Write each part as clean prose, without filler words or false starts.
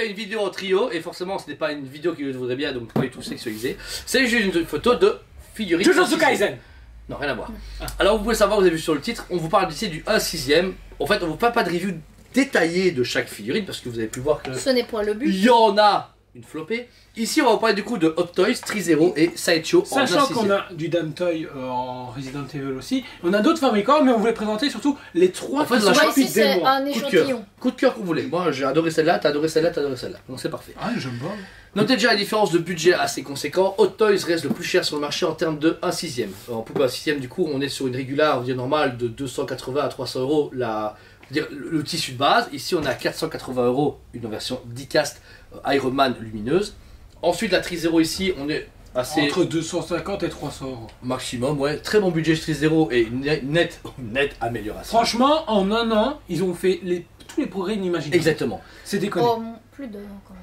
fait une vidéo en trio et forcément ce n'est pas une vidéo qui voudrait bien, donc pas du tout sexualisée. C'est juste une photo de figurines. Jujutsu Kaisen. Non, rien à voir. Alors vous pouvez savoir, vous avez vu sur le titre, on vous parle ici du 1/6. En fait, on vous parle pas de review détaillée de chaque figurine parce que vous avez pu voir que Ce n'est point le but. il y en a une flopée. Ici, on va vous parler du coup de Hot Toys, Trizero et Sideshow. Sachant qu'on a du Dantoy en Resident Evil aussi, on a d'autres fabricants, mais on voulait présenter surtout les trois En fait, qui la sont chance, Ici, c'est fidèlement. un Coup de cœur. échantillon. Coup de cœur qu'on voulait. Moi, j'ai adoré celle-là, t'as adoré celle-là, t'as adoré celle-là. Donc c'est parfait. Ah, j'aime pas. Notez déjà la différence de budget assez conséquent. Hot Toys reste le plus cher sur le marché en termes de 1/6. En poupée 1/6, du coup, on est sur une régulière, on va dire normale, de 280 à 300 euros le tissu de base. Ici, on est à 480 euros, une version die-cast Iron Man lumineuse. Ensuite, la Trizero ici, on est assez Entre 250 et 300 euros. maximum, ouais. Très bon budget chez Trizero et une nette amélioration. Franchement, en un an, ils ont fait tous les progrès inimaginables. Exactement. C'est déconné. Oh, plus d'un an quand même.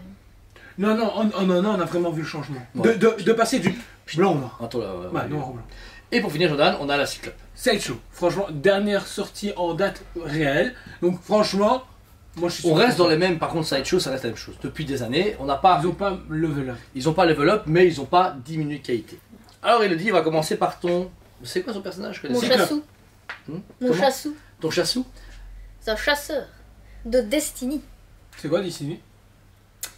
Non, non, en un an, on a vraiment vu le changement. Ouais. De passer du blanc au noir. Attends, là, Ouais, noir au blanc. Et pour finir, Jordan, on a la Cyclope. Sideshow, franchement, dernière sortie en date réelle. Donc, franchement, moi je suis On sûr reste que- dans les mêmes, par contre, Sideshow, ça reste la même chose. Depuis des années, on n'a pas. Ils ont pas level up. Ils ont pas level up, mais ils ont pas diminué de qualité. Alors, Elodie, on va commencer par ton. C'est quoi son personnage? Je connais Mon pas. Cyclope. chassou. Hmm Mon Comment chassou. Ton chassou? C'est un chasseur de Destiny. C'est quoi Destiny?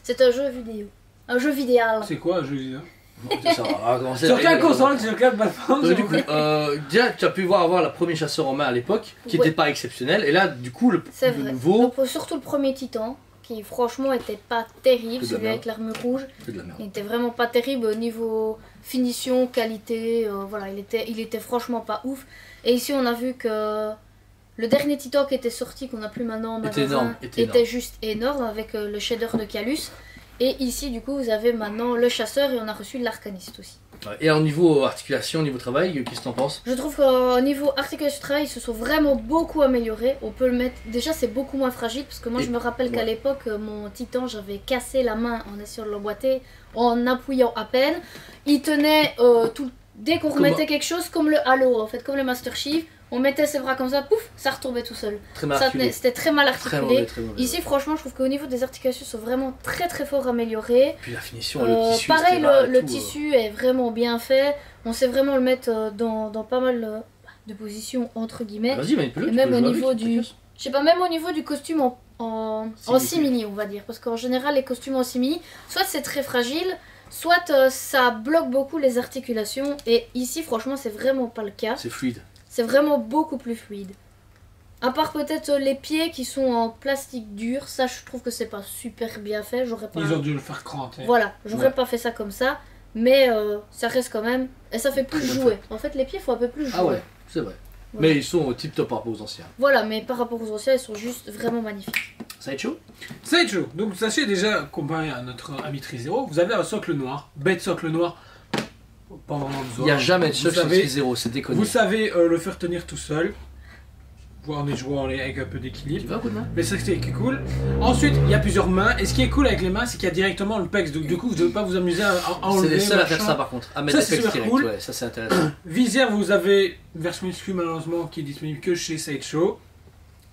C'est un jeu vidéo. Un jeu vidéal. C'est quoi un jeu vidéo? Bon, c'est ça, on va commencer Sur avec- quelle console? Sur quelle plateforme? Donc, du coup, déjà, tu as pu avoir la première chasseur en main à l'époque, qui Ouais. n'était pas exceptionnel, et là, du coup, le C'est vrai. nouveau, Donc, surtout le premier titan, qui franchement était pas terrible, C'est de la celui merde. avec l'armure rouge. c'est de la merde. Il était vraiment pas terrible au niveau finition, qualité, voilà, il était franchement pas ouf. Et ici on a vu que le dernier titan qui était sorti, qu'on n'a plus maintenant en Était magasin, énorme, était énorme. juste énorme avec le shader de Calus. Et ici du coup vous avez maintenant le chasseur et on a reçu l'arcaniste aussi. Ouais. Et au niveau articulation, au niveau travail, qu'est-ce que t'en penses? Je trouve qu'au niveau articulation de travail, ils se sont vraiment beaucoup améliorés. On peut le mettre. Déjà, c'est beaucoup moins fragile parce que moi, Et- je me rappelle qu'à ouais. l'époque, mon titan, j'avais cassé la main en essayant de l'emboîter, en appuyant à peine. Il tenait tout. Dès qu'on Comment- remettait quelque chose, comme le Halo, en fait, comme le Master Chief, on mettait ses bras comme ça, pouf, ça retombait tout seul. Très mal Ça articulé. tenait- C'était très mal Très articulé. mauvais, très mauvais. Ici, franchement, je trouve qu'au niveau des articulations, ils sont vraiment très très fort améliorés. Puis la finition, le tissu, Pareil, etc., le tout, tissu est vraiment bien fait. On sait vraiment le mettre dans pas mal de positions, entre guillemets. Vas-y, manipule-le. Et tu même peux au jouer niveau avec, du. t'inquiète. Je sais pas, même au niveau du costume en Simili. simili, on va dire. Parce qu'en général, les costumes en simili, soit c'est très fragile, soit ça bloque beaucoup les articulations. Et ici, franchement, c'est vraiment pas le cas. C'est fluide. C'est vraiment beaucoup plus fluide. À part peut-être les pieds qui sont en plastique dur, ça je trouve que c'est pas super bien fait. J'aurais pas. Ils ont dû le faire cranter. Voilà, j'aurais Ouais. pas fait ça comme ça. Mais ça reste quand même. Et ça fait plus Très bien jouer. En fait, les pieds, faut un peu plus jouer. Ah ouais, c'est vrai. Voilà. Mais ils sont au tip top par rapport aux anciens. Voilà, mais par rapport aux anciens, ils sont juste vraiment magnifiques. Ça va être chaud? Sideshow, donc sachez déjà, comparé à notre ami Trizero, vous avez un socle noir, bête socle noir, pas vraiment besoin. Il n'y a jamais de Vous choc sur savez- 0, c'est déconné. Vous savez le faire tenir tout seul, voire des joueurs avec un peu Tu d'équilibre. vas, coup de main? Mais c'est ce qui est cool. Ensuite, il y a plusieurs mains, et ce qui est cool avec les mains, c'est qu'il y a directement le pex, donc du coup, vous ne devez pas vous amuser à C'est enlever. les seuls à machin. faire ça par contre. À mettre Ça, des c'est pecs super direct, cool. ouais, ça c'est intéressant. Visière, vous avez une version muscu malheureusement qui est disponible que chez Sideshow.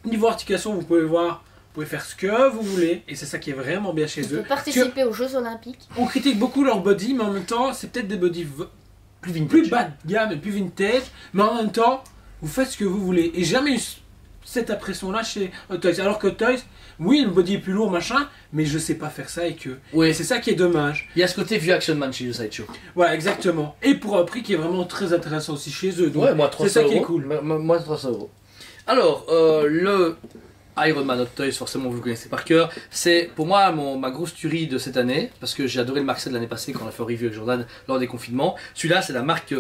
Niveau articulation, vous pouvez voir, vous pouvez faire ce que vous voulez, et c'est ça qui est vraiment bien chez On eux. peut participer aux Jeux Olympiques. On critique beaucoup leur body, mais en même temps, c'est peut-être des body Plus vintage. plus bas de gamme et plus vintage, mais en même temps, vous faites ce que vous voulez. Et j'ai jamais eu cette impression-là chez Hot Toys. Alors que Hot Toys, oui, le body est plus lourd, machin, mais je sais pas faire ça et que. Oui. Et c'est ça qui est dommage. Il y a ce côté vieux Action Man chez Sideshow. Voilà, exactement. Et pour un prix qui est vraiment très intéressant aussi chez eux. Donc, Ouais, moi c'est 300 ça euros. qui est cool. Moi 300 euros. Alors, le Iron Man Hot Toys, forcément vous le connaissez par cœur. C'est pour moi ma grosse tuerie de cette année, parce que j'ai adoré le Mark 7 de l'année passée quand on a fait un review avec Jordan lors des confinements. Celui-là, c'est la marque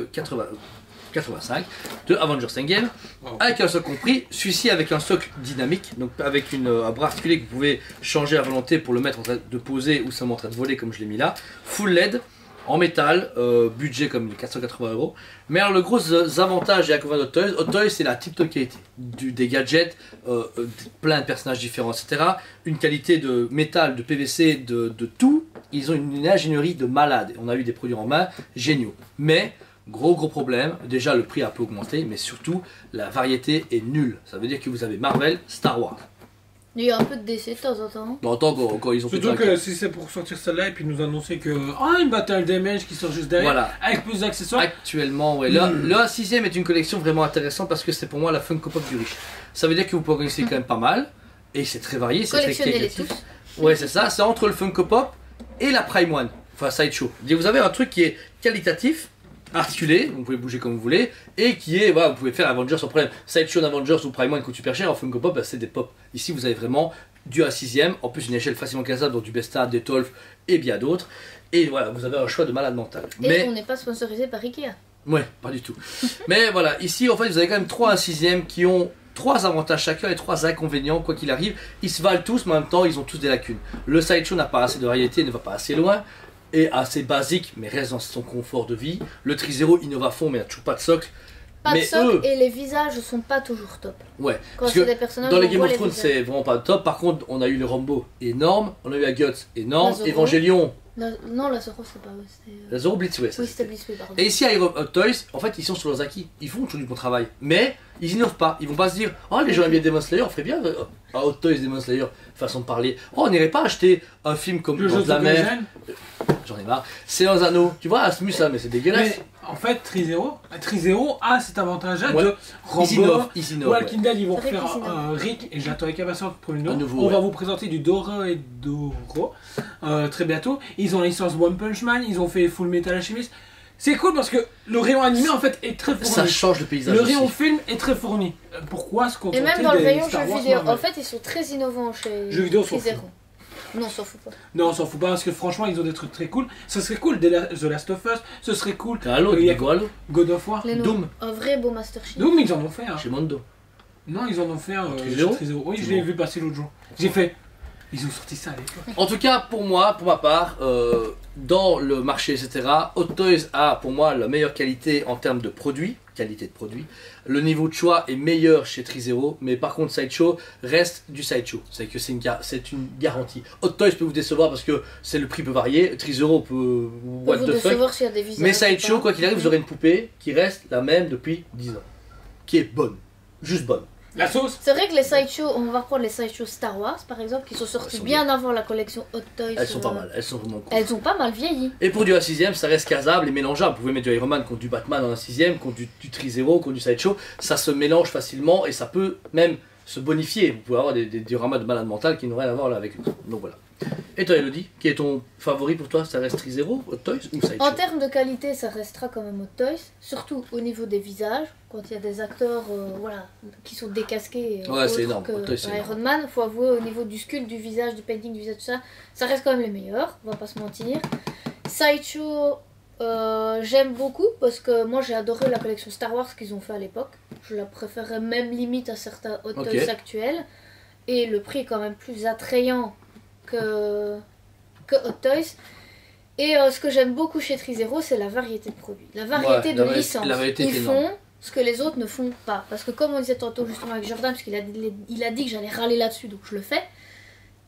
85 de Avengers Endgame, Wow. avec un socle compris. Celui-ci avec un socle dynamique, donc avec un bras articulé que vous pouvez changer à volonté pour le mettre en train de poser ou seulement en train de voler comme je l'ai mis là. Full LED. En métal, budget comme 480 euros. Mais alors le gros avantage des Aquaman Hot Toys, Hot Toys c'est la tip-top qualité. Des gadgets, plein de personnages différents, etc. Une qualité de métal, de PVC, de tout. Ils ont une ingénierie de malade. On a eu des produits en main géniaux. Mais, gros problème, déjà le prix a un peu augmenté, mais surtout la variété est nulle. Ça veut dire que vous avez Marvel, Star Wars. Il y a un peu de décès de temps en temps. Dans le temps quand ils ont fait Surtout un que si c'est pour sortir celle-là et puis nous annoncer que une Battle Damage qui sort juste derrière, Voilà. avec plus d'accessoires. Actuellement, ouais. Là, le 6ème est une collection vraiment intéressante parce que c'est pour moi la Funko Pop du riche. Ça veut dire que vous pouvez réussir quand même pas mal. Et c'est très varié, c'est très Collectionnez-les qualitatif. tous. Ouais, c'est ça. C'est entre le Funko Pop et la Prime One. Enfin, Sideshow. Vous avez un truc qui est qualitatif, articulé, vous pouvez bouger comme vous voulez, et qui est, voilà, vous pouvez faire Avengers sans problème. Sideshow d'Avengers ou Prime One coûte super cher, en Funko Pop, bah, c'est des pop. Ici, vous avez vraiment du A6ème, en plus une échelle facilement classable, donc du Besta, des Tolf et bien d'autres. Et voilà, vous avez un choix de malade mental. Et on n'est pas sponsorisé par Ikea. Ouais, pas du tout. Mais voilà, ici, en fait, vous avez quand même 3 A6ème qui ont 3 avantages chacun et 3 inconvénients, quoi qu'il arrive. Ils se valent tous, mais en même temps, ils ont tous des lacunes. Le Sideshow n'a pas assez de variété, ne va pas assez loin, est assez basique, mais reste dans son confort de vie. Le Tri-Zero innove à fond, mais il n'a toujours pas de socle. Pas Mais de socle eux- et les visages sont pas toujours top. Ouais, Quand parce c'est que des personnages, dans les on Game voit of Thrones, visages. c'est vraiment pas top. Par contre, on a eu le Rambo énorme, on a eu la Guts énorme, La Zorro. Evangelion, Non, la Zorro, c'est pas. la Zoro Blitz, ouais, ça, Oui, c'était- c'était Bliss, oui, pardon. Et ici à Hot Toys, en fait, ils sont sur leurs acquis. Ils font toujours du bon travail. Mais ils innovent pas. Ils vont pas se dire, oh, les gens aiment bien Demon Slayer, on ferait bien un Hot Toys Demon Slayer, façon de parler. Oh, on n'irait pas acheter un film comme Le Dans jeu de la mer. Gêne. J'en ai marre. C'est un anneau. Tu vois, Asmus, là, mais c'est dégueulasse. Mais en fait, Tri-Zero a cet avantage-là Ouais. de Ils innovent, ils innovent. ouais. Walking Dead, ils vont C'est vrai faire qu'ils innovent. un Rick, et j'attends avec impatience pour le Un nom. nouveau, On ouais. va vous présenter du Doro et Doro très bientôt. Ils ont la licence One Punch Man, ils ont fait Full Metal Alchemist. C'est cool parce que le rayon animé en fait est très fourni. Ça change le paysage. Le aussi. rayon film est très fourni. Pourquoi se Et contenter même dans le des rayon Star jeux Wars vidéo, Marvel en fait, ils sont très innovants chez Jeux vidéo, on s'en Tri-Zero. Non, on s'en fout pas. Non, on s'en fout pas parce que franchement, ils ont des trucs très cool. Ce serait cool The Last of Us, ce serait cool Halo, Il y a- Diego Halo, God of War. Les noms. Doom. Un vrai beau Master Chief. Doom, ils en ont fait. Hein. chez Mondo. Non, ils en ont fait un Tri-Zero Tri-Zero. Oui, C'est je l'ai bon. vu passer l'autre jour. J'ai fait. Ils ont sorti ça à l'époque. En tout cas, pour moi, pour ma part, dans le marché, etc., Hot Toys a pour moi la meilleure qualité en termes de produits, qualité de produit. Le niveau de choix est meilleur chez Tri-Zero, mais par contre, Sideshow reste du Sideshow. C'est que c'est une garantie. Hot Toys peut vous décevoir parce que c'est le prix peut varier. Tri-Zero peut. On What peut vous the fuck. décevoir s'il y a des visages. Mais ou Sideshow, pas. quoi qu'il arrive, vous aurez une poupée qui reste la même depuis 10 ans. Qui est bonne. Juste bonne. La sauce. C'est vrai que les sideshows, on va reprendre les sideshows Star Wars par exemple, qui sont sortis Elles sont bien avant la collection Hot Toys. Elles sont pas mal. Elles sont vraiment cool. Elles ont pas mal vieilli. Et pour du A6ème, ça reste casable et mélangeable. Vous pouvez mettre du Iron Man contre du Batman en A6ème, contre du Tri-Zero, contre du Sideshow. Ça se mélange facilement et ça peut même se bonifier. Vous pouvez avoir des dioramas de malade mental qui n'ont rien à voir là avec eux. Donc voilà. Et toi, Elodie, qui est ton favori pour toi? Ça reste Tri-Zero, Hot Toys ou Sideshow? En termes de qualité, ça restera quand même Hot Toys, surtout au niveau des visages. Quand il y a des acteurs voilà, qui sont décasqués, Ouais, c'est autres énorme. que Hot Toys, c'est Iron Man, faut avouer au niveau du sculpte, du visage, du painting, du visage, tout ça, ça reste quand même les meilleurs, on va pas se mentir. Sideshow, j'aime beaucoup parce que moi j'ai adoré la collection Star Wars qu'ils ont fait à l'époque. Je la préférerais même limite à certains Hot Ok. Toys actuels. Et le prix est quand même plus attrayant que Hot Toys. Et ce que j'aime beaucoup chez Tri-Zero, c'est la variété de produits, la variété Ouais, de licences. la variété est Ils énorme. font ce que les autres ne font pas. Parce que comme on disait tantôt justement avec Jordan, parce qu'il a dit que j'allais râler là-dessus, donc je le fais.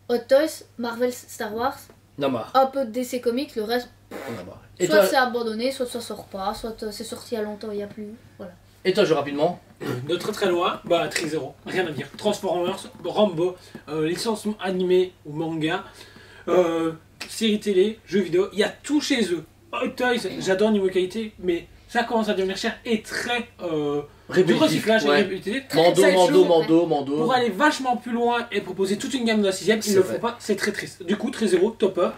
Hot Toys, Marvel, Star Wars, Non, marre. un peu de DC Comics, le reste, On a marre. Et soit toi, c'est abandonné, soit ça sort pas, soit c'est sorti il y a longtemps, il n'y a plus. Voilà. je rapidement. De très très loin, bah Tri-Zero, rien à dire. Transformers, Rambo, licence animée ou manga, série télé, jeux vidéo, il y a tout chez eux. Hot Toys, j'adore niveau qualité, mais ça commence à devenir cher et très du Répétitif, recyclage ouais. et répétitif. Mando. Pour aller vachement plus loin et proposer toute une gamme de la 6ème, C'est ils le vrai. font pas, c'est très triste. Du coup, Tri-Zero, topper,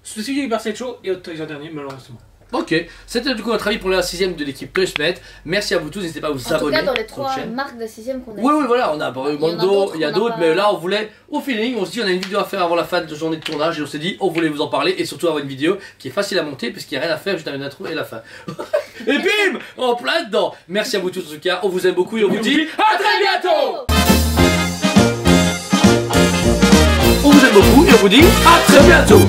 suivi par Sideshow et Hot Toys en dernier, malheureusement. Ok, c'était du coup notre avis pour la 6ème de l'équipe Toysmet. Merci à vous tous, n'hésitez pas à vous En tout abonner. cas, dans les sur 3 la chaîne. marques de 6ème qu'on a. Oui, voilà, on a en a Mondo, d'autres, il y a on a d'autres, pas- mais là on voulait, au feeling, on se dit on a une vidéo à faire avant la fin de journée de tournage et on s'est dit on voulait vous en parler et surtout avoir une vidéo qui est facile à monter puisqu'il n'y a rien à faire, juste une intro et la fin. Et bim, en plein dedans. Merci à vous tous en tout cas, on vous aime beaucoup et on vous dit à très bientôt. On vous aime beaucoup et on vous dit à très bientôt.